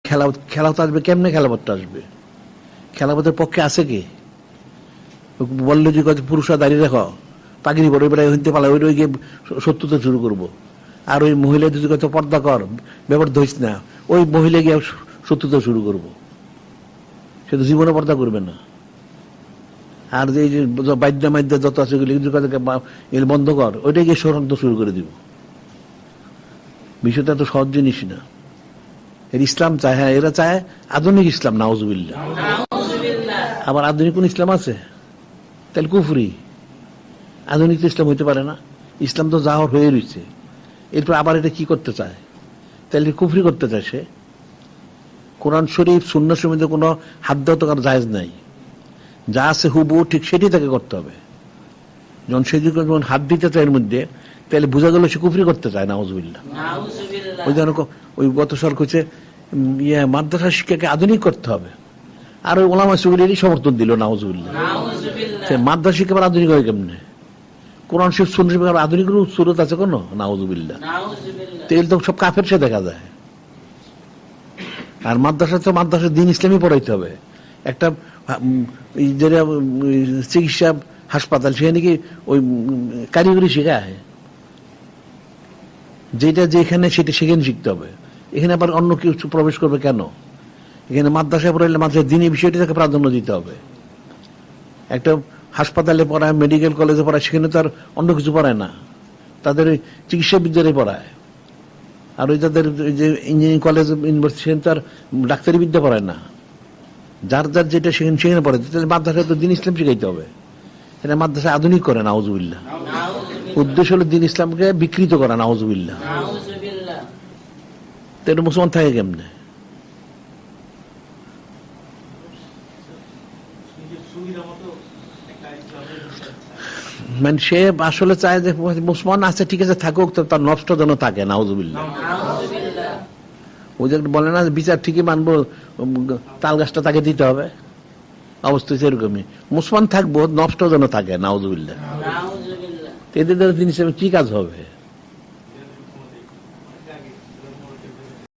খেলাফত আসবে কেমনে? খেলাফতটা আসবে, খেলাফতের পক্ষে আছে কে? বললো যে পুরুষরা দাঁড়িয়ে দেখো, পাগড়ি পরে বেড়ায় হইতে পালা, ওই গিয়ে শত্রুতা শুরু করবো। আর ওই মহিলা যদি কত পর্দা কর, ব্যাপার ধরিস না, ওই মহিলা গিয়ে শত্রুতা শুরু করবো। সে তো জীবনে পর্দা করবে না। আর যে বাদ্যা মাদ্যা যত আছে এগুলি বন্ধ কর, ওইটাই গিয়ে ষড়যন্ত্র শুরু করে দিব। বিষয়টা তো সহজ জিনিস না। এর ইসলাম চায়, হ্যাঁ এরা চায় আধুনিক ইসলাম, নাউজুবিল্লাহ। আবার আধুনিক কোন ইসলাম আছে? তাহলে কুফরি। আধুনিক ইসলাম হইতে পারে না, ইসলাম তো জাহর হয়ে রয়েছে। এরপর আবার এটা কি করতে চায়? তাহলে কুফরি করতে চায় সে। কোরআন শরীফ সুন্নাহর মধ্যে কোনো হাত দেওয়া তো কারো জায়েজ নাই। যা আছে হুবু ঠিক সেটি তাকে করতে হবে। যখন সে যখন হাত দিতে চায় এর মধ্যে, তাহলে বোঝা গেল সে কুফরি করতে চায়, নাউজুবিল্লাহ। ওই জন্য ওই গত সরকার হচ্ছে মাদ্রাসা শিক্ষাকে আধুনিক করতে হবে, আর ওই ওলামা সুগিরেরই সমর্থন দিল, নাউজুবিল্লাহ। মাদ্রাসা শিক্ষা আবার আধুনিক হয় কেমনে? কোরআন শরীফ সুন্নাহ শরীফ আধুনিক সুরত আছে কোনো? নাউজুবিল্লাহ। তেল তো সব কাফের সে দেখা যায়। আর মাদ্রাসা তো মাদ্রাসা দিন ইসলামই পড়াইতে হবে। একটা যেটা চিকিৎসা হাসপাতাল, সেখানে কি ওই কারিগরি শেখায়? যেটা যেখানে সেটা সেখানে শিখতে হবে। এখানে আবার অন্য কিছু প্রবেশ করবে কেন? এখানে মাদ্রাসায় পড়াইলে মাদ্রাসার দিনী বিষয়টি তাকে প্রাধান্য দিতে হবে। একটা হাসপাতালে পড়ায়, মেডিকেল কলেজে পড়ায়, সেখানে তো আর অন্য কিছু পড়ায় না, তাদের ওই চিকিৎসা বিদ্যারে পড়ায়। আর ওই তাদের যে ইঞ্জিনিয়ারিং কলেজ ইউনিভার্সিটি, সেখানে তো আর ডাক্তারি বিদ্যা পড়ায় না। যার যার যেটা সেখানে সেখানে পড়ে। তাহলে মাদ্রাসায় তো দিন ইসলাম শিখাইতে হবে। এটা মাদ্রাসা আধুনিক করে, নাউজুবিল্লাহ। উদ্দেশ্য হলো দিন ইসলামকে বিকৃত করা, নাউজুবিল্লাহ। তো এটা মুসলমান থাকে কেমনে? মানে সে আসলে চায় যে মুসলমান আছে, ঠিক আছে থাকুক, তো তার নষ্ট যেন থাকে, নাউজুবিল্লাহ। ওই যে বলে না বিচার ঠিকই মানবো, তাল গাছটা তাকে দিতে হবে, অবস্থা সেরকমই। মুসলমান থাকবো, নষ্ট যেন থাকে, নাউজুবিল্লাহ। এদের দ্বারা জিনিস কি কাজ হবে?